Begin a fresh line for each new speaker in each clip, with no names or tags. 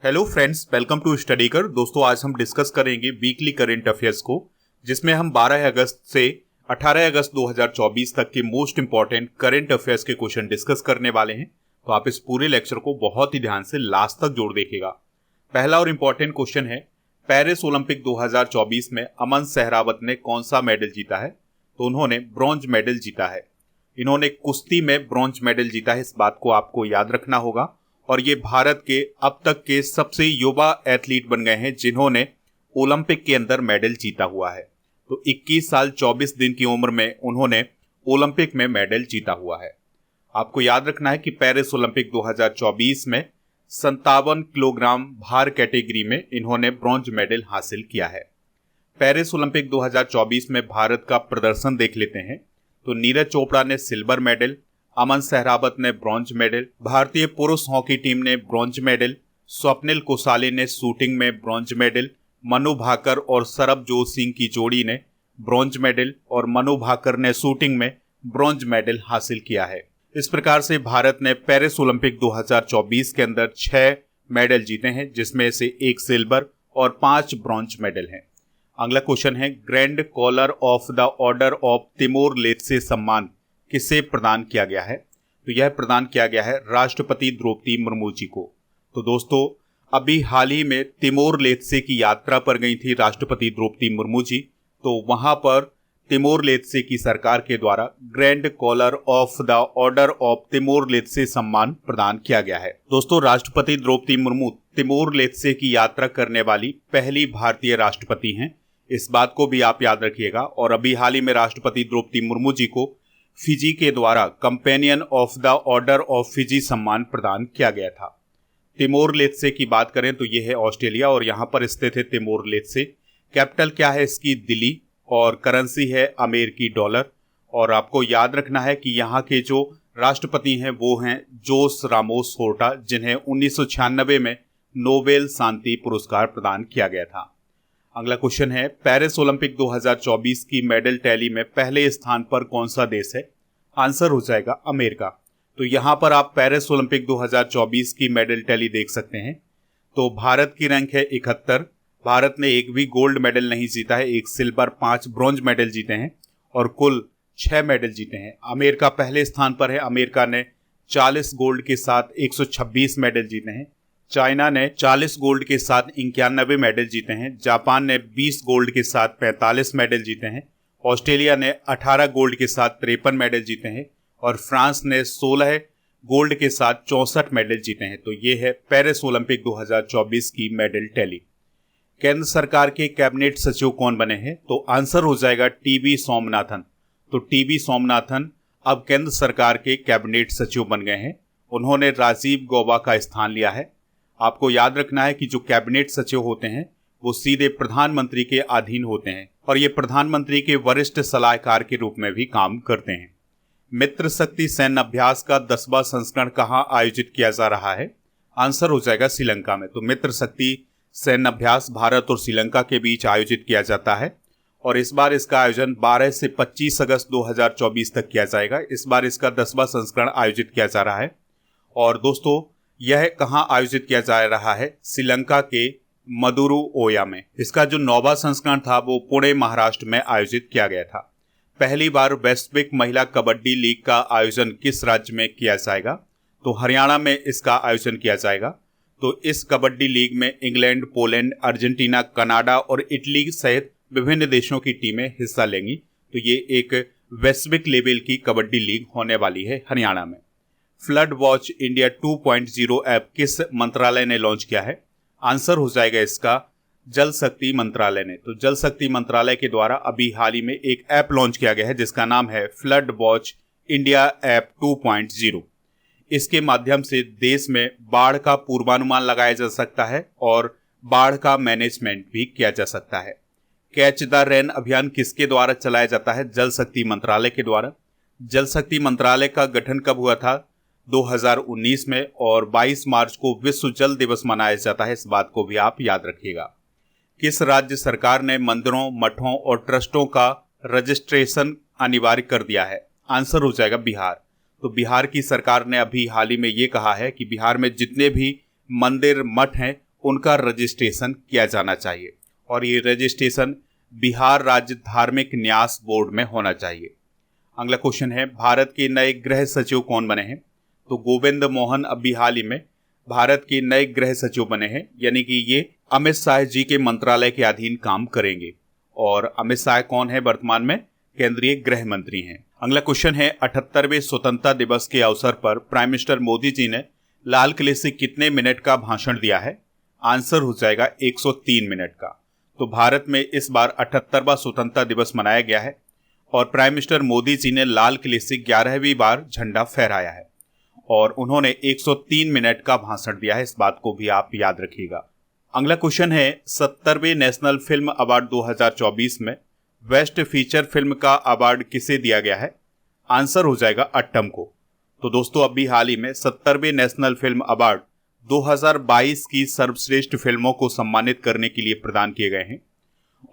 Hello friends, welcome to study कर। दोस्तों, आज हम डिस्कस करेंगे वीकली करंट अफेयर्स को, जिसमें हम 12 अगस्त से 18 अगस्त 2024 तक के मोस्ट इंपॉर्टेंट करंट अफेयर्स के क्वेश्चन डिस्कस करने वाले हैं। तो आप इस पूरे लेक्चर को बहुत ही ध्यान से लास्ट तक जोड़ देखिएगा। पहला और इम्पॉर्टेंट क्वेश्चन है, पेरिस ओलंपिक 2024 में अमन सहरावत ने कौन सा मेडल जीता है? तो उन्होंने ब्रॉन्ज मेडल जीता है। इन्होंने कुश्ती में ब्रॉन्ज मेडल जीता है, इस बात को आपको याद रखना होगा। और ये भारत के अब तक के सबसे युवा एथलीट बन गए हैं जिन्होंने ओलंपिक के अंदर मेडल जीता हुआ है। तो 21 साल 24 दिन की उम्र में उन्होंने ओलंपिक में मेडल जीता हुआ है। आपको याद रखना है कि पेरिस ओलंपिक 2024 में 57 किलोग्राम भार कैटेगरी में इन्होंने ब्रॉन्ज मेडल हासिल किया है। पेरिस ओलंपिक 2024 में भारत का प्रदर्शन देख लेते हैं। तो नीरज चोपड़ा ने सिल्वर मेडल, अमन सहरावत ने ब्रॉन्ज मेडल, भारतीय पुरुष हॉकी टीम ने ब्रॉन्ज मेडल, स्वप्निल कुसाले ने शूटिंग में ब्रॉन्ज मेडल, मनु भाकर और सरबजोत सिंह की जोड़ी ने ब्रॉन्ज मेडल और मनु भाकर ने शूटिंग में ब्रॉन्ज मेडल हासिल किया है। इस प्रकार से भारत ने पेरिस ओलंपिक 2024 के अंदर 6 मेडल जीते हैं, जिसमें से 1 सिल्वर और 5 ब्रॉन्ज मेडल हैं। अगला क्वेश्चन है, grand collar of the order of Timor लेत्से सम्मान किसे प्रदान किया गया है? तो यह प्रदान किया गया है राष्ट्रपति द्रौपदी मुर्मू जी को। तो दोस्तों, अभी हाल ही में तिमोर लेत्से की यात्रा पर गई थी राष्ट्रपति द्रौपदी मुर्मू जी। तो वहां पर तिमोर लेत्से की सरकार के द्वारा grand collar of the order of Timor लेत्से सम्मान प्रदान किया गया है। दोस्तों, राष्ट्रपति द्रौपदी मुर्मू तिमोर लेत्से की यात्रा करने वाली पहली भारतीय राष्ट्रपति हैं, इस बात को भी आप याद रखिएगा। और अभी हाल ही में राष्ट्रपति द्रौपदी मुर्मू जी को फिजी के द्वारा companion of the order of Fiji सम्मान प्रदान किया गया था। तिमोर लेत्से की बात करें तो यह है ऑस्ट्रेलिया और यहाँ पर स्थित है तिमोर लेत्से। कैपिटल क्या है इसकी? दिल्ली। और करेंसी है अमेरिकी डॉलर। और आपको याद रखना है कि यहाँ के जो राष्ट्रपति हैं वो हैं जोस रामोस होर्टा, जिन्हें 1996 में नोबेल शांति पुरस्कार प्रदान किया गया था। अगला क्वेश्चन है, पेरिस ओलंपिक 2024 की मेडल टैली में पहले स्थान पर कौन सा देश है? आंसर हो जाएगा अमेरिका। तो यहाँ पर आप पेरिस ओलंपिक 2024 की मेडल टैली देख सकते हैं। तो भारत की रैंक है 71। भारत ने एक भी गोल्ड मेडल नहीं जीता है, 1 सिल्वर 5 ब्रॉन्ज मेडल जीते हैं और कुल 6 मेडल जीते हैं। अमेरिका पहले स्थान पर है। अमेरिका ने 40 गोल्ड के साथ 126 मेडल जीते हैं। चाइना ने 40 गोल्ड के साथ 91 मेडल जीते हैं। जापान ने 20 गोल्ड के साथ 45 मेडल जीते हैं। ऑस्ट्रेलिया ने 18 गोल्ड के साथ 53 मेडल जीते हैं और फ्रांस ने 16 गोल्ड के साथ 64 मेडल जीते हैं। तो ये है पेरिस ओलंपिक 2024 की मेडल टैली। केंद्र सरकार के कैबिनेट सचिव कौन बने हैं? तो आंसर हो जाएगा टीबी सोमनाथन। तो टीबी सोमनाथन अब केंद्र सरकार के कैबिनेट सचिव बन गए हैं। उन्होंने राजीव गौबा का स्थान लिया है। आपको याद रखना है कि जो कैबिनेट सचिव होते हैं वो सीधे प्रधानमंत्री के अधीन होते हैं और ये प्रधानमंत्री के वरिष्ठ सलाहकार के रूप में भी काम करते हैं। मित्र शक्ति सैन्य अभ्यास का 10वां संस्करण कहाँ आयोजित किया जा रहा है? आंसर हो जाएगा श्रीलंका में। तो मित्र शक्ति सैन्य अभ्यास भारत और श्रीलंका के बीच आयोजित किया जाता है और इस बार इसका आयोजन 12 से 25 अगस्त 2024 तक किया जाएगा। इस बार इसका 10वां संस्करण आयोजित किया जा रहा है। और दोस्तों, यह कहाँ आयोजित किया जा रहा है? श्रीलंका के मदुरु ओया में। इसका जो 9वां संस्करण था वो पुणे महाराष्ट्र में आयोजित किया गया था। पहली बार वैश्विक महिला कबड्डी लीग का आयोजन किस राज्य में किया जाएगा? तो हरियाणा में इसका आयोजन किया जाएगा। तो इस कबड्डी लीग में इंग्लैंड, पोलैंड, अर्जेंटीना, कनाडा और इटली सहित विभिन्न देशों की टीमें हिस्सा लेंगी। तो ये एक वैश्विक लेवल की कबड्डी लीग होने वाली है हरियाणा में। फ्लड वॉच इंडिया 2.0 ऐप किस मंत्रालय ने लॉन्च किया है? आंसर हो जाएगा इसका जल शक्ति मंत्रालय ने। तो जल शक्ति मंत्रालय के द्वारा अभी हाल ही में एक ऐप लॉन्च किया गया है जिसका नाम है फ्लड वॉच इंडिया ऐप 2.0। इसके माध्यम से देश में बाढ़ का पूर्वानुमान लगाया जा सकता है और बाढ़ का मैनेजमेंट भी किया जा सकता है। कैच द रेन अभियान किसके द्वारा चलाया जाता है? जल शक्ति मंत्रालय के द्वारा। जल शक्ति मंत्रालय का गठन कब हुआ था? 2019 में और 22 मार्च को विश्व जल दिवस मनाया जाता है, इस बात को भी आप याद रखिएगा। किस राज्य सरकार ने मंदिरों, मठों और ट्रस्टों का रजिस्ट्रेशन अनिवार्य कर दिया है? आंसर हो जाएगा बिहार। तो बिहार की सरकार ने अभी हाल ही में ये कहा है कि बिहार में जितने भी मंदिर, मठ हैं उनका रजिस्ट्रेशन किया जाना चाहिए और ये रजिस्ट्रेशन बिहार राज्य धार्मिक न्यास बोर्ड में होना चाहिए। अगला क्वेश्चन है, भारत के नए गृह सचिव कौन बने हैं? तो गोविंद मोहन अभी हाल ही में भारत के नए गृह सचिव बने हैं, यानी कि ये अमित शाह जी के मंत्रालय के अधीन काम करेंगे। और अमित शाह कौन है? वर्तमान में केंद्रीय गृह मंत्री हैं। अगला क्वेश्चन है, 78वें स्वतंत्रता दिवस के अवसर पर प्राइम मिनिस्टर मोदी जी ने लाल किले से कितने मिनट का भाषण दिया है? आंसर हो जाएगा 103 मिनट का। तो भारत में इस बार 78वां स्वतंत्रता दिवस मनाया गया है और प्राइम मिनिस्टर मोदी जी ने लाल किले से 11वीं बार झंडा फहराया है और उन्होंने 103 मिनट का भाषण दिया है। इस बात को भी आप याद रखिएगा। अगला क्वेश्चन है, 70वें नेशनल फिल्म अवार्ड 2024 में बेस्ट फीचर फिल्म का अवार्ड किसे दिया गया है? आंसर हो जाएगा अट्टम को। तो दोस्तों अभी हाल ही में 70वें नेशनल फिल्म अवार्ड 2022 की सर्वश्रेष्ठ फिल्मों को सम्मानित करने के लिए प्रदान किए गए हैं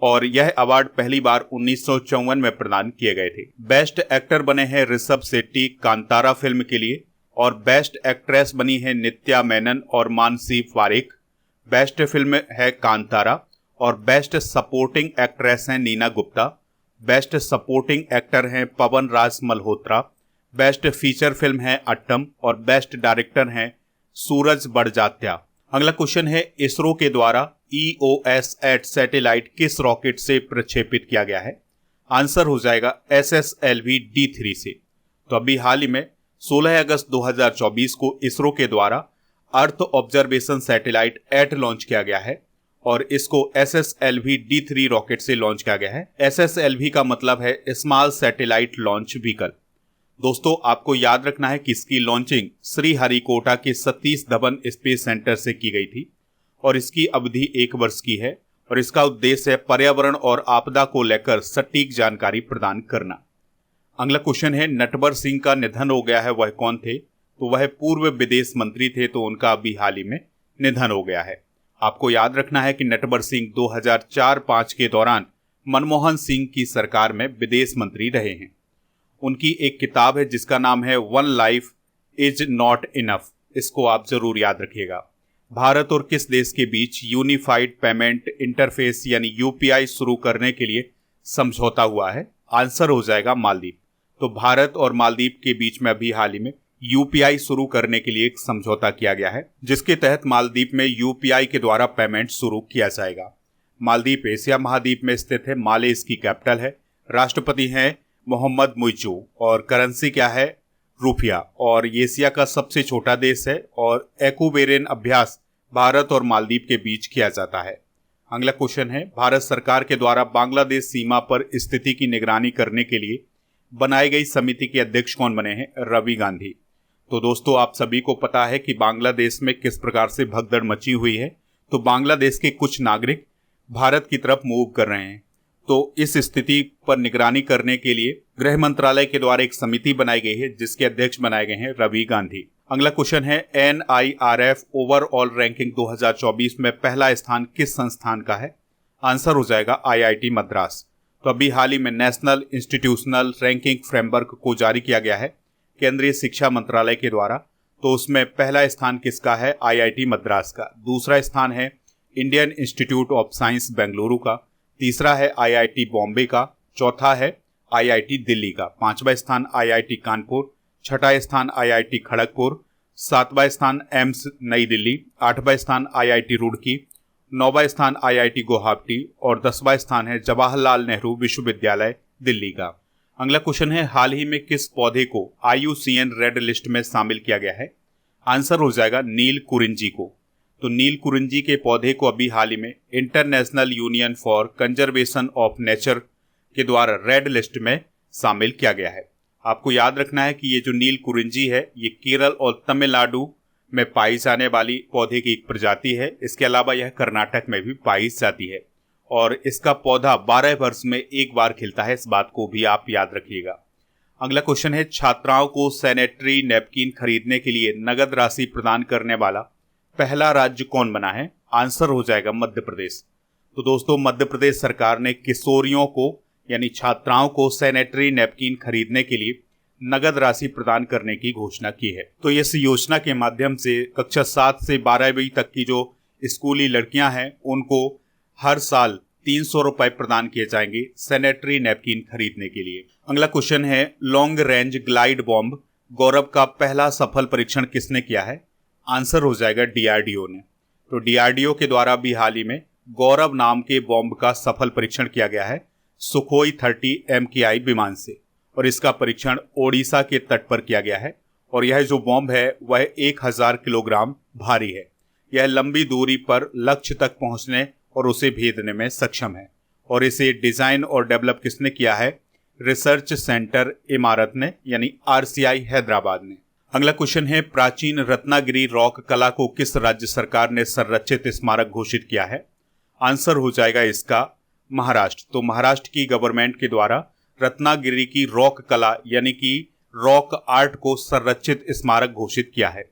और यह अवार्ड पहली बार 1954 में प्रदान किए गए थे। बेस्ट एक्टर बने हैं ऋषभ शेट्टी कांतारा फिल्म के लिए और बेस्ट एक्ट्रेस बनी है नित्या मेनन और मानसी वारिक। बेस्ट फिल्म है कांतारा और बेस्ट सपोर्टिंग एक्ट्रेस हैं Neena Gupta. Best supporting actor हैं Pavan Raj Malhotra. Best feature film है अट्टम और बेस्ट डायरेक्टर हैं सूरज बड़जात्या। अगला क्वेश्चन है, इसरो के द्वारा EOS-8 सैटेलाइट किस रॉकेट से प्रक्षेपित किया गया है? आंसर हो जाएगा SSLV-D3 से। तो अभी हाल ही में 16 अगस्त 2024 को इसरो के द्वारा अर्थ ऑब्जर्वेशन सैटेलाइट 8 लॉन्च किया गया है और इसको SSLV-D3 रॉकेट से लॉन्च किया गया है। SSLV का मतलब है स्मॉल सैटेलाइट लॉन्च व्हीकल। दोस्तों आपको याद रखना है कि इसकी लॉन्चिंग श्रीहरिकोटा के सतीश धवन स्पेस सेंटर से की गई थी और इसकी अवधि 1 वर्ष की है और इसका उद्देश्य है पर्यावरण और आपदा को लेकर सटीक जानकारी प्रदान करना। अगला क्वेश्चन है, नटवर सिंह का निधन हो गया है, वह कौन थे? तो वह पूर्व विदेश मंत्री थे, तो उनका अभी हाल ही में निधन हो गया है। आपको याद रखना है कि नटवर सिंह 2004-05 के दौरान मनमोहन सिंह की सरकार में विदेश मंत्री रहे हैं। उनकी एक किताब है जिसका नाम है one life is not enough, इसको आप जरूर याद रखिएगा। भारत और किस देश के बीच यूनिफाइड पेमेंट इंटरफेस यानी UPI शुरू करने के लिए समझौता हुआ है? आंसर हो जाएगा मालदीव। तो भारत और मालदीव के बीच में अभी हाल ही में UPI शुरू करने के लिए एक समझौता किया गया है जिसके तहत मालदीव में UPI के द्वारा पेमेंट शुरू किया जाएगा। मालदीव एशिया महाद्वीप में स्थित है, माले इसकी कैपिटल है, राष्ट्रपति हैं मोहम्मद मुइजू और करेंसी क्या है? रुपया। और एशिया का सबसे छोटा देश है और एक्वेरियन अभ्यास भारत और मालदीव के बीच किया जाता है। अगला क्वेश्चन है, भारत सरकार के द्वारा बांग्लादेश सीमा पर स्थिति की निगरानी करने के लिए बनाई गई समिति के अध्यक्ष कौन बने हैं? रवि गांधी। तो दोस्तों आप सभी को पता है कि बांग्लादेश में किस प्रकार से भगदड़ मची हुई है। तो बांग्लादेश के कुछ नागरिक भारत की तरफ मूव कर रहे हैं, तो इस स्थिति पर निगरानी करने के लिए गृह मंत्रालय के द्वारा एक समिति बनाई गई है जिसके अध्यक्ष बनाए गए हैं रवि गांधी। अगला क्वेश्चन है, NIRF ओवरऑल रैंकिंग 2024 में पहला स्थान किस संस्थान का है? आंसर हो जाएगा IIT मद्रास। तो अभी हाल ही में नेशनल इंस्टीट्यूशनल रैंकिंग फ्रेमवर्क को जारी किया गया है केंद्रीय शिक्षा मंत्रालय के द्वारा, तो उसमें पहला स्थान किसका है? IIT मद्रास का। दूसरा स्थान है Indian institute of science Bengaluru का। तीसरा है IIT बॉम्बे का। चौथा है IIT दिल्ली का। पांचवा स्थान IIT कानपुर। छठा स्थान IIT खड़गपुर। सातवां स्थान एम्स नई दिल्ली। आठवां स्थान IIT रुड़की। नौवां स्थान IIT गुवाहाटी और 10वां स्थान है जवाहरलाल नेहरू विश्वविद्यालय दिल्ली का। अगला क्वेश्चन है, हाल ही में किस पौधे को IUCN रेड लिस्ट में शामिल किया गया है? आंसर हो जाएगा नील कुरिंजी को। तो नील कुरिंजी के पौधे को अभी हाल ही में international union for conservation of nature के द्वारा रेड लिस्ट में शामिल किया गया है। आपको याद रखना है कि ये जो नील कुरिंजी है ये केरल और तमिलनाडु में पाई जाने वाली पौधे की एक प्रजाति है। इसके अलावा यह कर्नाटक में भी पाई जाती है और इसका पौधा 12 वर्ष में एक बार खिलता है, इस बात को भी आप याद रखिएगा। अगला क्वेश्चन है, छात्राओं को सैनिटरी नैपकिन खरीदने के लिए नगद राशि प्रदान करने वाला पहला राज्य कौन बना है? आंसर हो जाएगा मध्य प्रदेश। तो दोस्तों मध्य प्रदेश सरकार ने किशोरियों को यानी छात्राओं को सैनिटरी नैपकिन खरीदने के लिए नगद राशि प्रदान करने की घोषणा की है। तो इस योजना के माध्यम से कक्षा 7 से 12वीं तक की जो स्कूली लड़कियां हैं उनको हर साल 300 रुपए प्रदान किए जाएंगे सैनिटरी नैपकिन खरीदने के लिए। अगला क्वेश्चन है, लॉन्ग रेंज ग्लाइड बॉम्ब गौरव का पहला सफल परीक्षण किसने किया है? आंसर हो जाएगा डीआरडीओ ने। तो डीआरडीओ के द्वारा भी हाल ही में गौरव नाम के बॉम्ब का सफल परीक्षण किया गया है सुखोई 30 MKI विमान से, और इसका परीक्षण ओडिशा के तट पर किया गया है। और यह जो बॉम्ब है वह 1000 किलोग्राम भारी है। यह लंबी दूरी पर लक्ष्य तक पहुंचने और उसे भेदने में सक्षम है, और इसे डिजाइन और डेवलप किसने किया है? रिसर्च सेंटर इमारत ने, यानी RCI हैदराबाद ने। अगला क्वेश्चन है, प्राचीन रत्नागिरी रॉक कला को किस राज्य सरकार ने संरक्षित स्मारक घोषित किया है? आंसर हो जाएगा इसका महाराष्ट्र। तो महाराष्ट्र की गवर्नमेंट के द्वारा रत्नागिरी की रॉक कला यानी कि रॉक आर्ट को संरक्षित स्मारक घोषित किया है।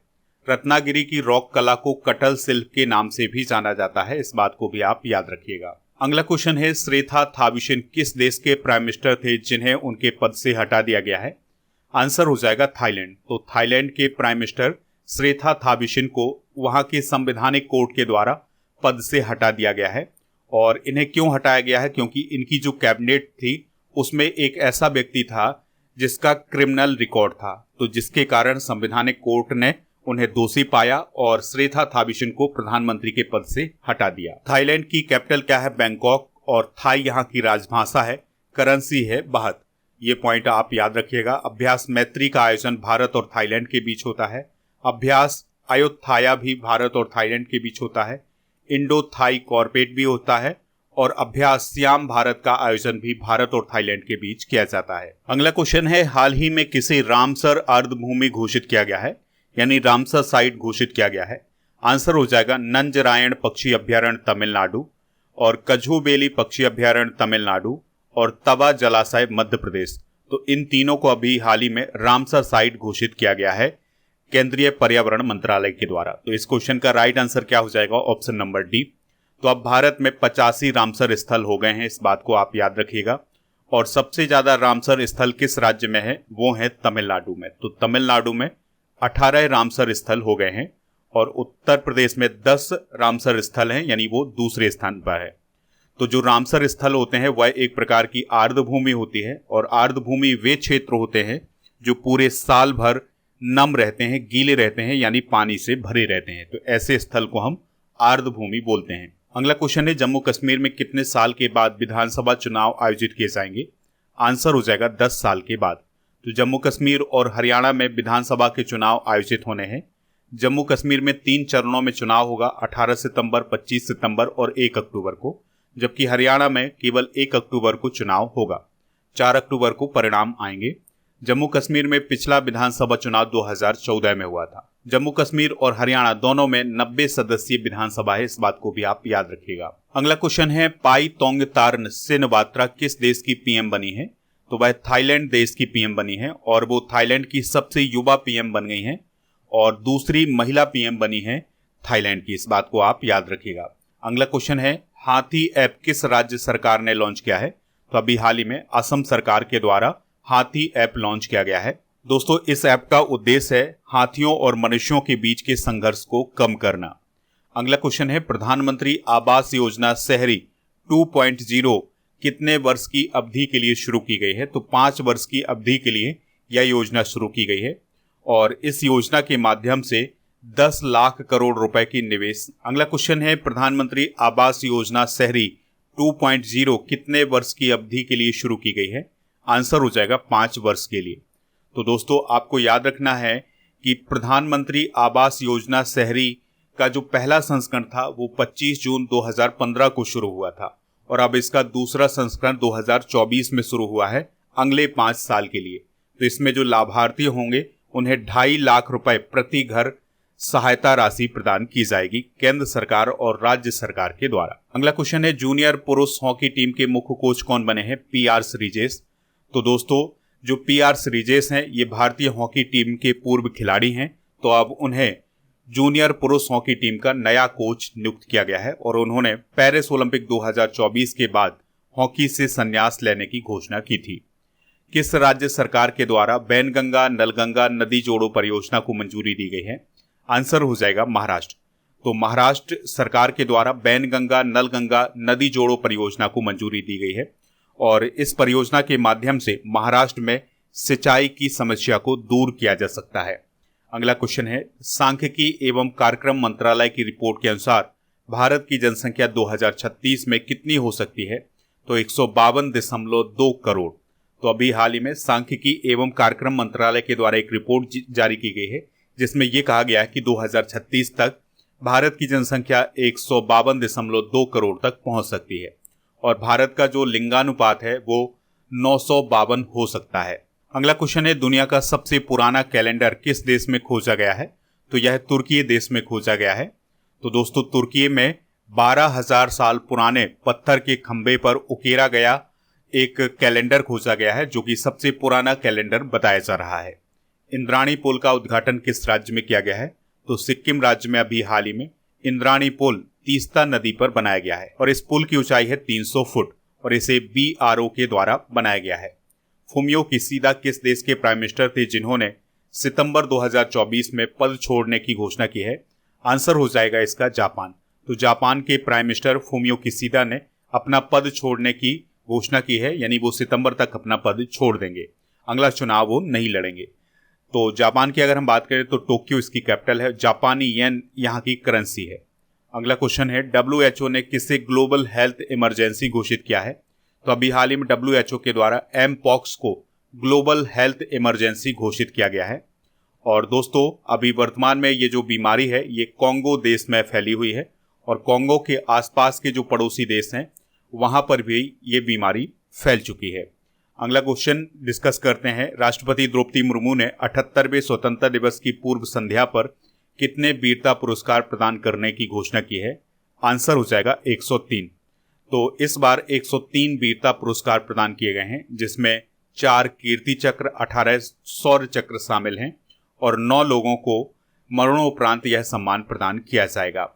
रत्नागिरी की रॉक कला को कटल शिल्प के नाम से भी जाना जाता है, इस बात को भी आप याद रखिएगा। अगला क्वेश्चन है, श्रेथा थाविशिन किस देश के प्राइम मिनिस्टर थे जिन्हें उनके पद से हटा दिया गया है? आंसर हो जाएगा थाईलैंड। तो थाईलैंड के प्राइम मिनिस्टर श्रेथा थाविशिन को वहां के संवैधानिक कोर्ट के द्वारा पद से हटा दिया गया है। और इन्हें क्यों हटाया गया है? क्योंकि इनकी जो कैबिनेट थी उसमें एक ऐसा व्यक्ति था जिसका क्रिमिनल रिकॉर्ड था, तो जिसके कारण संवैधानिक कोर्ट ने उन्हें दोषी पाया और श्रेथा थाविशिन को प्रधानमंत्री के पद से हटा दिया। थाईलैंड की कैपिटल क्या है? बैंकॉक। और थाई यहाँ की राजभाषा है, करेंसी है बाहत। ये पॉइंट आप याद रखिएगा। अभ्यास मैत्री का आयोजन भारत और थाईलैंड के बीच होता है। अभ्यास अयोध्या भी भारत और थाईलैंड के बीच होता है। इंडो थाई कॉर्पेट भी होता है, और अभ्यास श्याम भारत का आयोजन भी भारत और थाईलैंड के बीच किया जाता है। अगला क्वेश्चन है, हाल ही में किसे रामसर अर्धभूमि घोषित किया गया है, यानी रामसर साइट घोषित किया गया है? आंसर हो जाएगा नंजरायण पक्षी अभ्यारण्य तमिलनाडु, और कझुबेली पक्षी अभ्यारण्य तमिलनाडु, और तवा जलाशय मध्य प्रदेश। तो इन तीनों को अभी हाल ही में रामसर साइट घोषित किया गया है केंद्रीय पर्यावरण मंत्रालय के द्वारा। तो इस क्वेश्चन का राइट आंसर क्या हो जाएगा? Option number D. तो अब भारत में 85 रामसर स्थल हो गए हैं, इस बात को आप याद रखिएगा। और सबसे ज्यादा रामसर स्थल किस राज्य में है? वो है तमिलनाडु में। तो तमिलनाडु में 18 रामसर स्थल हो गए हैं, और उत्तर प्रदेश में 10 रामसर स्थल हैं, यानी वो दूसरे स्थान पर है। तो जो रामसर स्थल होते हैं वह एक प्रकार की आर्द्रभूमि होती है, और आर्द्रभूमि वे क्षेत्र होते हैं जो पूरे साल भर नम रहते हैं, गीले रहते हैं, यानी पानी से भरे रहते हैं। तो ऐसे स्थल को हम आर्द्रभूमि बोलते हैं। अगला क्वेश्चन है, जम्मू कश्मीर में कितने साल के बाद विधानसभा चुनाव आयोजित किए जाएंगे? आंसर हो जाएगा 10 साल के बाद। तो जम्मू कश्मीर और हरियाणा में विधानसभा के चुनाव आयोजित होने हैं। जम्मू कश्मीर में 3 चरणों में चुनाव होगा, 18 सितंबर, 25 सितंबर और 1 अक्टूबर को, जबकि हरियाणा में केवल 1 अक्टूबर को चुनाव होगा। 4 अक्टूबर को परिणाम आएंगे। जम्मू कश्मीर में पिछला विधानसभा चुनाव 2014 में हुआ था। जम्मू कश्मीर और हरियाणा दोनों में 90 सदस्यीय विधानसभा है, इस बात को भी आप याद रखिएगा। अगला क्वेश्चन है, पाई तोंग तार्न सिनवात्रा किस देश की पीएम बनी है? तो वह थाईलैंड देश की पीएम बनी है, और वो थाईलैंड की सबसे युवा पीएम बन गई हैं, और दूसरी महिला पीएम बनी है थाईलैंड की, इस बात को आप याद रखिएगा। अगला क्वेश्चन है, हाथी ऐप किस राज्य सरकार ने लॉन्च किया है? तो अभी हाल ही में असम सरकार के द्वारा हाथी ऐप लॉन्च किया गया है। दोस्तों, इस ऐप का उद्देश्य है हाथियों और मनुष्यों के बीच के संघर्ष को कम करना। अगला क्वेश्चन है, प्रधानमंत्री आवास योजना शहरी 2.0 कितने वर्ष की अवधि के लिए शुरू की गई है? तो 5 वर्ष की अवधि के लिए यह योजना शुरू की गई है, और इस योजना के माध्यम से 10 लाख करोड़ रुपए की निवेश। अगला क्वेश्चन है, प्रधानमंत्री आवास योजना शहरी 2.0 कितने वर्ष की अवधि के लिए शुरू की गई है? आंसर हो जाएगा 5 वर्ष के लिए। तो दोस्तों, आपको याद रखना है कि प्रधानमंत्री आवास योजना शहरी का जो पहला संस्करण था वो 25 जून 2015 को शुरू हुआ था, और अब इसका दूसरा संस्करण 2024 में शुरू हुआ है, अगले 5 साल के लिए। तो इसमें जो लाभार्थी होंगे उन्हें 2.5 लाख रुपए प्रति घर सहायता राशि प्रदान की जाएगी केंद्र सरकार और राज्य सरकार के द्वारा। अगला क्वेश्चन है, जूनियर पुरुष हॉकी टीम के मुख्य कोच कौन बने हैं? PR श्रीजेश। तो दोस्तों, जो PR श्रीजेश हैं ये भारतीय हॉकी टीम के पूर्व खिलाड़ी हैं, तो अब उन्हें जूनियर पुरुष हॉकी टीम का नया कोच नियुक्त किया गया है, और उन्होंने पेरिस ओलंपिक 2024 के बाद हॉकी से संन्यास लेने की घोषणा की थी। किस राज्य सरकार के द्वारा बैनगंगा नलगंगा नदी जोड़ो परियोजना को मंजूरी दी गई है? आंसर हो जाएगा महाराष्ट्र। तो महाराष्ट्र सरकार के द्वारा बैनगंगा नलगंगा नदी जोड़ो परियोजना को मंजूरी दी गई है और इस परियोजना के माध्यम से महाराष्ट्र में सिंचाई की समस्या को दूर किया जा सकता है। अगला क्वेश्चन है, सांख्यिकी एवं कार्यक्रम मंत्रालय की रिपोर्ट के अनुसार भारत की जनसंख्या 2036 में कितनी हो सकती है? तो 152.2 करोड़। तो अभी हाल ही में सांख्यिकी एवं कार्यक्रम मंत्रालय के द्वारा एक रिपोर्ट जारी की गई है जिसमें यह कहा गया है कि 2036 तक भारत की जनसंख्या 152.2 करोड़ तक पहुंच सकती है और भारत का जो लिंगानुपात है वो 952 हो सकता है। अगला क्वेश्चन है, दुनिया का सबसे पुराना कैलेंडर किस देश में खोजा गया है? तो यह तुर्की देश में खोजा गया है। तो दोस्तों, तुर्की में 12,000 साल पुराने पत्थर के खंभे पर उकेरा गया एक कैलेंडर खोजा गया है जो कि सबसे पुराना कैलेंडर बताया जा रहा है। इंद्राणी पुल का उद्घाटन किस राज्य में किया गया है? तो सिक्किम राज्य में अभी हाल ही में इंद्राणी पुल तीस्ता नदी पर बनाया गया है और इस पुल की ऊंचाई है 300 फुट और इसे BRO के द्वारा बनाया गया है। फुमियो किशिदा किस देश के प्राइम मिनिस्टर थे जिन्होंने सितंबर 2024 में पद छोड़ने की घोषणा की है? आंसर हो जाएगा इसका जापान। तो जापान के प्राइम मिनिस्टर फुमियो किशिदा ने अपना पद छोड़ने की घोषणा की है, यानी वो सितंबर तक अपना पद छोड़ देंगे, अगला चुनाव वो नहीं लड़ेंगे। तो जापान की अगर हम बात करें तो टोक्यो इसकी कैपिटल है, जापानी येन यहाँ की करेंसी है। अगला क्वेश्चन है, WHO ने किसे ग्लोबल हेल्थ इमरजेंसी घोषित किया है? तो अभी हाल ही में WHO के द्वारा एमपॉक्स को ग्लोबल हेल्थ इमरजेंसी घोषित किया गया है। और दोस्तों, अभी वर्तमान में ये जो बीमारी है ये कॉन्गो देश में फैली हुई है और कॉन्गो के आसपास के जो पड़ोसी देश हैं वहां पर भी ये बीमारी फैल चुकी है। अगला क्वेश्चन डिस्कस करते हैं, राष्ट्रपति द्रौपदी मुर्मू ने 78वें स्वतंत्रता दिवस की पूर्व संध्या पर कितने वीरता पुरस्कार प्रदान करने की घोषणा की है? आंसर हो जाएगा 103। तो इस बार 103 वीरता पुरस्कार प्रदान किए गए हैं जिसमें 4 कीर्ति चक्र, 18 शौर्य चक्र शामिल हैं और 9 लोगों को मरणोपरांत यह सम्मान प्रदान किया जाएगा।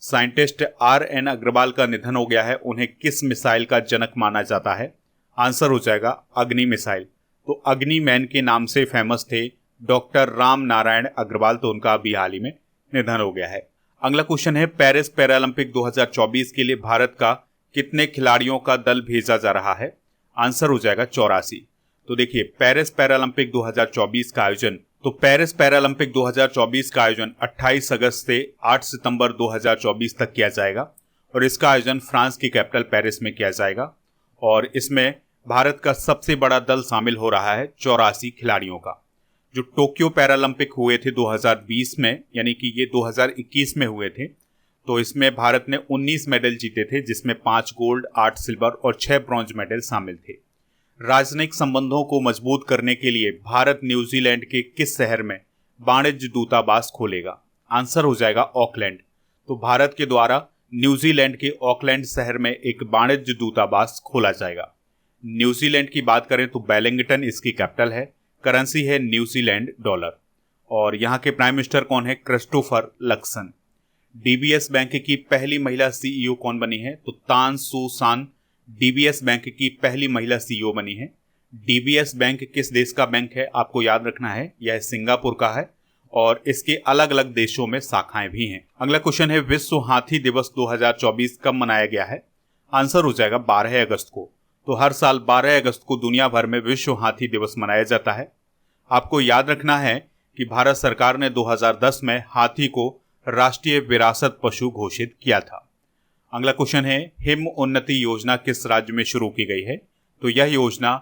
साइंटिस्ट RN अग्रवाल का निधन हो गया है, उन्हें किस मिसाइल का जनक माना जाता है? आंसर हो जाएगा अग्नि मिसाइल। तो अग्नि मैन के नाम से फेमस थे डॉक्टर राम नारायण अग्रवाल, तो उनका अभी हाल ही में निधन हो गया है। अगला क्वेश्चन है, पेरिस पैरालंपिक 2024 के लिए भारत का कितने खिलाड़ियों का दल भेजा जा रहा है? आंसर हो जाएगा 84। तो देखिए, पेरिस पैरालंपिक 2024 का आयोजन 28 अगस्त से 8 सितंबर 2024 तक किया जाएगा और इसका आयोजन फ्रांस की कैपिटल पेरिस में किया जाएगा और इसमें भारत का सबसे बड़ा दल शामिल हो रहा है 84 खिलाड़ियों का। जो टोक्यो पैरालंपिक हुए थे 2020 में, यानी कि ये 2021 में हुए थे, तो इसमें भारत ने 19 मेडल जीते थे जिसमें 5 गोल्ड, 8 सिल्वर और 6 ब्रॉन्ज मेडल शामिल थे। राजनयिक संबंधों को मजबूत करने के लिए भारत न्यूजीलैंड के किस शहर में वाणिज्य दूतावास खोलेगा? आंसर हो जाएगा ऑकलैंड। तो भारत के द्वारा न्यूजीलैंड के ऑकलैंड शहर में एक वाणिज्य दूतावास खोला जाएगा। न्यूजीलैंड की बात करें तो वेलिंगटन इसकी कैपिटल है, करेंसी है न्यूजीलैंड डॉलर और यहाँ के प्राइम मिनिस्टर कौन है? Christopher Luxon. DBS बैंक की पहली महिला CEO कौन बनी है? तो तान सू सान DBS बैंक की पहली महिला CEO बनी है। DBS बैंक किस देश का बैंक है? आपको याद रखना है, यह सिंगापुर का है और इसके अलग अलग देशों में शाखाएं भी हैं। अगला क्वेश्चन है, विश्व हाथी दिवस 2024 कब मनाया गया है? आंसर हो जाएगा 12 अगस्त को। तो हर साल 12 अगस्त को दुनिया भर में विश्व हाथी दिवस मनाया जाता है। आपको याद रखना है कि भारत सरकार ने 2010 में हाथी को राष्ट्रीय विरासत पशु घोषित किया था। अगला क्वेश्चन है, हिम उन्नति योजना किस राज्य में शुरू की गई है? तो यह योजना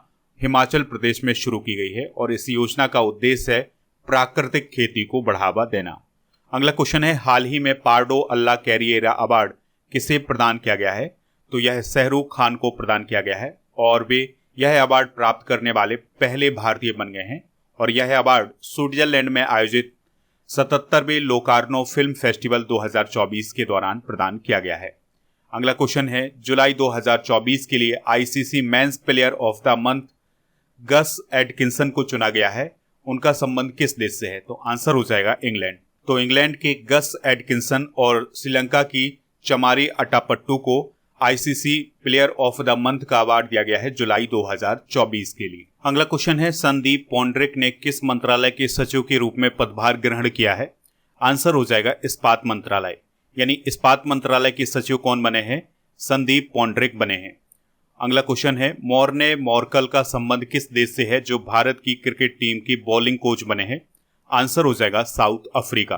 हिमाचल प्रदेश में शुरू की गई है और इस योजना का उद्देश्य है प्राकृतिक खेती को बढ़ावा देना। अगला क्वेश्चन है, हाल ही में पार्डो अल्ला कैरियरा अवार्ड किसे प्रदान किया गया है? तो यह शाहरुख खान को प्रदान किया गया है और वे यह अवार्ड प्राप्त करने वाले पहले भारतीय बन गए हैं और यह अवार्ड स्विट्जरलैंड में आयोजित 77वें लोकार्नो फिल्म फेस्टिवल 2024 के दौरान प्रदान किया गया है। अगला क्वेश्चन है, जुलाई 2024 के लिए ICC men's player of the month Gus Atkinson को चुना गया है, उनका संबंध किस देश से है? तो आंसर हो जाएगा इंग्लैंड। तो इंग्लैंड के गस एडकिंसन और श्रीलंका की चमारी अटापट्टू को ICC player of the month का अवार्ड दिया गया है जुलाई 2024 के लिए। अगला क्वेश्चन है, संदीप पौंड्रिक ने किस मंत्रालय के सचिव के रूप में पदभार ग्रहण किया है? आंसर हो जाएगा इस्पात मंत्रालय। यानी इस्पात मंत्रालय के सचिव कौन बने हैं? संदीप पौंड्रिक बने हैं। अगला क्वेश्चन है, मॉर्ने मॉर्कल का संबंध किस देश से है जो भारत की क्रिकेट टीम की बॉलिंग कोच बने हैं? आंसर हो जाएगा साउथ अफ्रीका।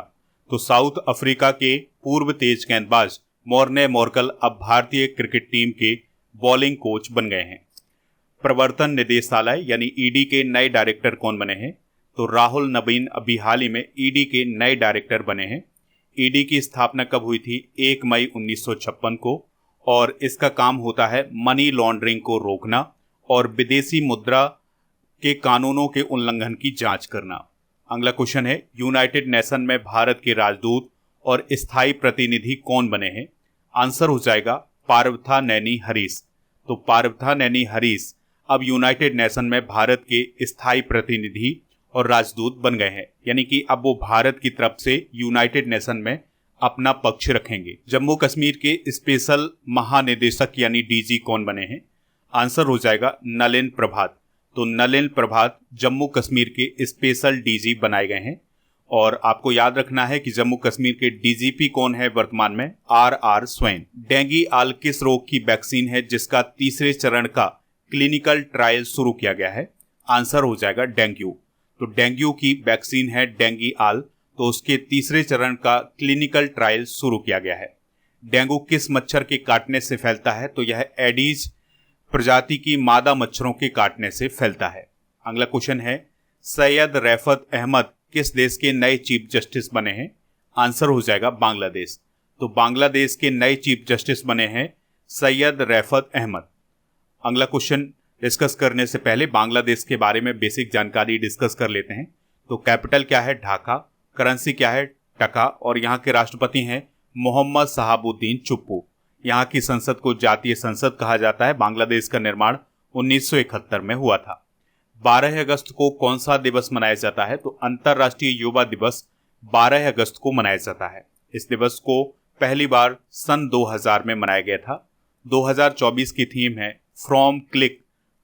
तो साउथ अफ्रीका के पूर्व तेज गेंदबाज मॉर्ने मॉर्कल अब भारतीय क्रिकेट टीम के बॉलिंग कोच बन गए हैं। प्रवर्तन निदेशालय यानी ईडी के नए डायरेक्टर कौन बने हैं? तो राहुल नवीन अभी हाल ही में ईडी के नए डायरेक्टर बने हैं। ईडी की स्थापना कब हुई थी? 1 मई 1956 को, और इसका काम होता है मनी लॉन्ड्रिंग को रोकना और विदेशी मुद्रा के कानूनों के उल्लंघन की जांच करना। अगला क्वेश्चन है, यूनाइटेड नेशन में भारत के राजदूत और स्थायी प्रतिनिधि कौन बने हैं? आंसर हो जाएगा पार्वथा नैनी हरीश। तो पार्वथा नैनी हरीश अब यूनाइटेड नेशन में भारत के स्थायी प्रतिनिधि और राजदूत बन गए हैं, यानी कि अब वो भारत की तरफ से यूनाइटेड नेशन में अपना पक्ष रखेंगे। जम्मू कश्मीर के स्पेशल महानिदेशक यानी डीजी कौन बने हैं? आंसर हो जाएगा नलिन प्रभात। तो नलिन प्रभात जम्मू कश्मीर के स्पेशल डीजी बनाए गए हैं। और आपको याद रखना है कि जम्मू कश्मीर के डीजीपी कौन है वर्तमान में? Are swan. डेंगू आल किस रोग की वैक्सीन है जिसका तीसरे चरण का क्लिनिकल ट्रायल शुरू किया गया है? आंसर हो जाएगा डेंगू। तो डेंगू की वैक्सीन है डेंगू आल, तो उसके तीसरे चरण का क्लिनिकल ट्रायल शुरू किया गया है। डेंगू किस मच्छर के काटने से फैलता है? तो यह एडीज प्रजाति की मादा मच्छरों के काटने से फैलता है। अगला क्वेश्चन है, सैयद रैफत अहमद किस देश के नए चीफ जस्टिस बने हैं? आंसर हो जाएगा बांग्लादेश। तो बांग्लादेश के नए चीफ जस्टिस बने हैं सैयद रैफत अहमद। अगला क्वेश्चन डिस्कस करने से पहले बांग्लादेश के बारे में बेसिक जानकारी डिस्कस कर लेते हैं। तो कैपिटल क्या है? ढाका। करेंसी क्या है? टका। और यहाँ के राष्ट्रपति हैं मोहम्मद शहाबुद्दीन चुप्पू। यहाँ की संसद को जातीय संसद कहा जाता है। बांग्लादेश का निर्माण 1971 में हुआ था। 12 अगस्त को कौन सा दिवस मनाया जाता है? तो अंतर्राष्ट्रीय युवा दिवस 12 अगस्त को मनाया जाता है। इस दिवस को पहली बार सन 2000 में मनाया गया था। 2024 की थीम है from click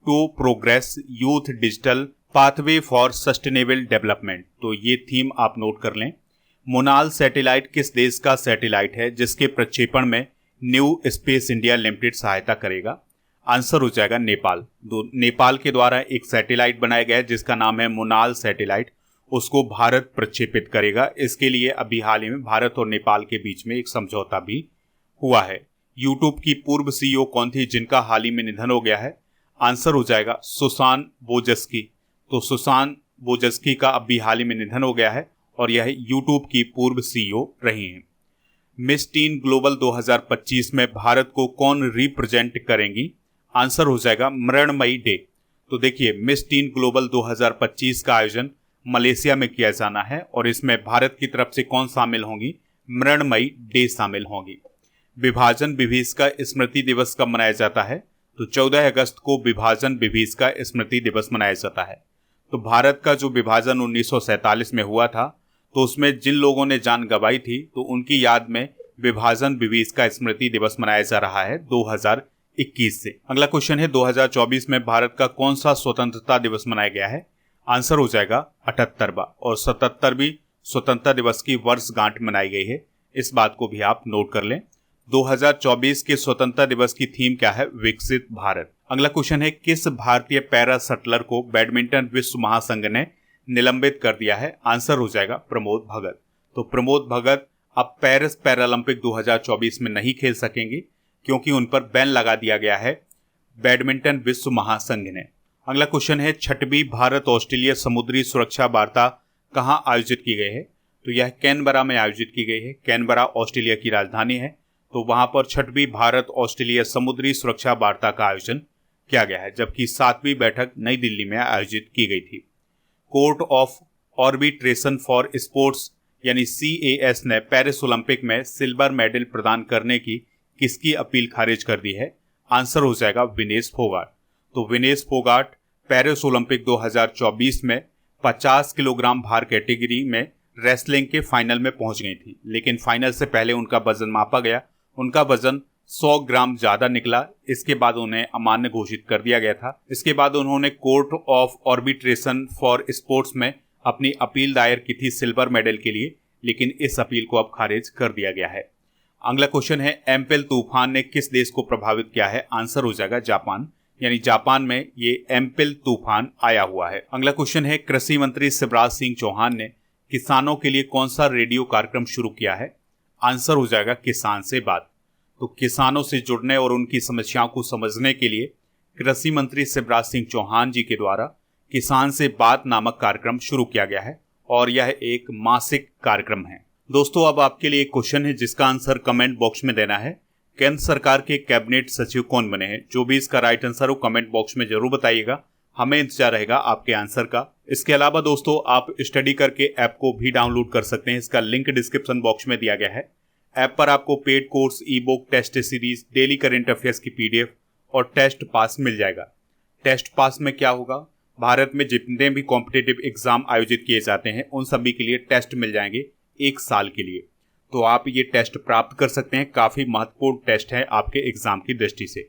to progress youth digital pathway for sustainable development. तो ये थीम आप नोट कर लें। मोनाल सैटेलाइट किस देश का सैटेलाइट है जिसके प्रक्षेपण में न्यू स्पेस इंडिया लिमिटेड सहायता करेगा? आंसर हो जाएगा नेपाल। नेपाल के द्वारा एक सैटेलाइट बनाया गया है जिसका नाम है मोनाल सैटेलाइट, उसको भारत प्रक्षेपित करेगा। इसके लिए अभी हाल ही में भारत और नेपाल के बीच में एक समझौता भी हुआ है। यूट्यूब की पूर्व सीईओ कौन थी जिनका हाल ही में निधन हो गया है? आंसर हो जाएगा सुसान वोजस्की। तो सुसान वोजस्की का अभी हाल ही में निधन हो गया है और यह यूट्यूब की पूर्व सीईओ रही हैं। मिस टीन ग्लोबल 2025 में भारत को कौन रिप्रेजेंट करेंगी? आंसर हो जाएगा मृणमयी डे। तो देखिए, मिस टीन ग्लोबल 2025 का आयोजन मलेशिया में किया जाना है और इसमें भारत की तरफ से कौन शामिल होंगी? मृणमयी डे शामिल होंगी। विभाजन विभीषका स्मृति दिवस कब मनाया जाता है? तो 14 अगस्त को विभाजन विभीषका स्मृति दिवस मनाया जाता है। तो भारत का जो विभाजन 1947 में हुआ था, तो उसमें जिन लोगों ने जान गंवाई थी, तो उनकी याद में विभाजन विभीषका स्मृति दिवस मनाया जा रहा है 2021 से। अगला क्वेश्चन है, 2024 में भारत का कौन सा स्वतंत्रता दिवस मनाया गया है? आंसर हो जाएगा 78वां, और 77वीं स्वतंत्रता दिवस की वर्षगांठ मनाई गई है। इस बात को भी आप नोट कर लें। 2024 के स्वतंत्रता दिवस की थीम क्या है? विकसित भारत। अगला क्वेश्चन है, किस भारतीय पैरा शटलर को बैडमिंटन विश्व महासंघ ने निलंबित कर दिया है? आंसर हो जाएगा प्रमोद भगत। तो प्रमोद भगत अब पेरिस पैरालंपिक 2024 में नहीं खेल सकेंगे क्योंकि उन पर बैन लगा दिया गया है बैडमिंटन विश्व महासंघ ने। अगला क्वेश्चन है, 6वीं भारत ऑस्ट्रेलिया समुद्री सुरक्षा वार्ता कहां आयोजित की गई है? तो यह कैनबरा में आयोजित की गई है। कैनबरा ऑस्ट्रेलिया की राजधानी है, तो वहां पर 6वीं भारत ऑस्ट्रेलिया समुद्री सुरक्षा वार्ता का आयोजन किया गया है, जबकि 7वीं बैठक नई दिल्ली में आयोजित की गई थी। Court of arbitration for sports यानी CAS ने पेरिस ओलंपिक में सिल्वर मेडल प्रदान करने की किसकी अपील खारिज कर दी है? आंसर हो जाएगा विनेश फोगाट। तो विनेश फोगाट पेरिस ओलंपिक 2024 में 50 किलोग्राम भार कैटेगरी में रेसलिंग के फाइनल में पहुंच गई थी, लेकिन फाइनल से पहले उनका वजन मापा गया, उनका वजन 100 ग्राम ज्यादा निकला। इसके बाद उन्हें अमान्य घोषित कर दिया गया था। इसके बाद उन्होंने court of arbitration for sports में अपनी अपील दायर की थी सिल्वर मेडल के लिए, लेकिन इस अपील को अब खारिज कर दिया गया है। अगला क्वेश्चन है एम्पेल तूफान ने किस देश को प्रभावित किया है? आंसर हो जाएगा जापान, यानी जापान में ये एम्पेल तूफान आया हुआ है। अगला क्वेश्चन है कृषि मंत्री शिवराज सिंह चौहान ने किसानों के लिए कौन सा रेडियो कार्यक्रम शुरू किया है? आंसर हो जाएगा किसान से बात। तो किसानों से जुड़ने और उनकी समस्याओं को समझने के लिए कृषि मंत्री शिवराज सिंह चौहान जी के द्वारा किसान से बात नामक कार्यक्रम शुरू किया गया है और यह एक मासिक कार्यक्रम है। दोस्तों अब आपके लिए एक क्वेश्चन है जिसका आंसर कमेंट बॉक्स में देना है। केंद्र सरकार के कैबिनेट सचिव कौन बने हैं? जो भी इसका राइट आंसर हो कमेंट बॉक्स में जरूर बताइएगा, हमें इंतजार रहेगा आपके आंसर का। इसके अलावा दोस्तों आप स्टडी करके ऐप को भी डाउनलोड कर सकते हैं, इसका लिंक डिस्क्रिप्शन बॉक्स में दिया गया है। ऐप पर आपको paid course, e book, test series, daily current affairs की PDF और टेस्ट पास मिल जाएगा। टेस्ट पास में क्या होगा? भारत में जितने भी कॉम्पिटिटिव एग्जाम आयोजित किए जाते हैं उन सभी के लिए टेस्ट मिल जाएंगे 1 साल के लिए। तो आप ये टेस्ट प्राप्त कर सकते हैं, काफ़ी महत्वपूर्ण टेस्ट है आपके एग्जाम की दृष्टि से।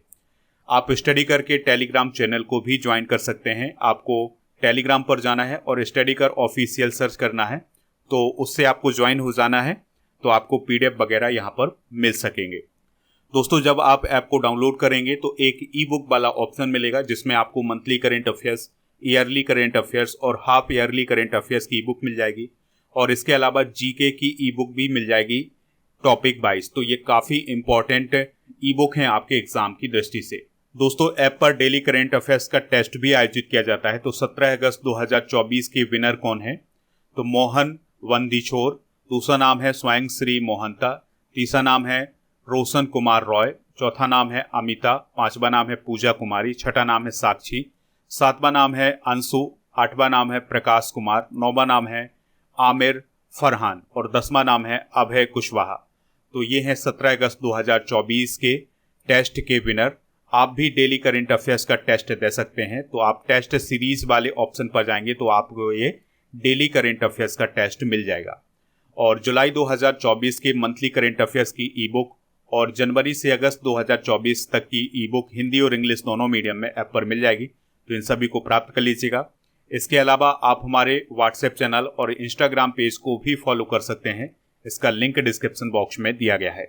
आप स्टडी करके टेलीग्राम चैनल को भी ज्वाइन कर सकते हैं। आपको टेलीग्राम पर जाना है और स्टडी कर ऑफिशियल सर्च करना है, तो उससे आपको ज्वाइन हो जाना है, तो आपको PDF वगैरह यहाँ पर मिल सकेंगे। दोस्तों जब आप ऐप को डाउनलोड करेंगे तो एक ई बुक वाला ऑप्शन मिलेगा जिसमें आपको monthly current affairs, yearly current affairs और हाफ ईयरली करेंट अफेयर्स की ई बुक मिल जाएगी और इसके अलावा GK की ई बुक भी मिल जाएगी टॉपिक वाइज। तो ये काफ़ी इंपॉर्टेंट ई बुक हैं आपके एग्जाम की दृष्टि से। दोस्तों ऐप पर डेली करेंट अफेयर्स का टेस्ट भी आयोजित किया जाता है। तो 17 अगस्त 2024 के विनर कौन है? तो मोहन वंदीछोर, दूसरा नाम है स्वयं श्री मोहंता, तीसरा नाम है रोशन कुमार रॉय, चौथा नाम है अमिता, पांचवा नाम है पूजा कुमारी, छठा नाम है साक्षी, सातवां नाम है अंशु, आठवां नाम है प्रकाश कुमार, नौवां नाम है आमिर फरहान और 10वां नाम है अभय कुशवाहा। तो ये हैं 17 अगस्त 2024 के टेस्ट के विनर। आप भी डेली करंट अफेयर्स का टेस्ट दे सकते हैं। तो आप टेस्ट सीरीज वाले ऑप्शन पर जाएंगे तो आपको ये डेली करंट अफेयर्स का टेस्ट मिल जाएगा। और जुलाई 2024 के मंथली करंट अफेयर्स की ई बुक और जनवरी से अगस्त 2024 तक की ई बुक हिंदी और इंग्लिश दोनों मीडियम में ऐप पर मिल जाएगी। तो इन सभी को प्राप्त कर लीजिएगा। इसके अलावा आप हमारे व्हाट्सएप चैनल और इंस्टाग्राम पेज को भी फॉलो कर सकते हैं, इसका लिंक डिस्क्रिप्शन बॉक्स में दिया गया है।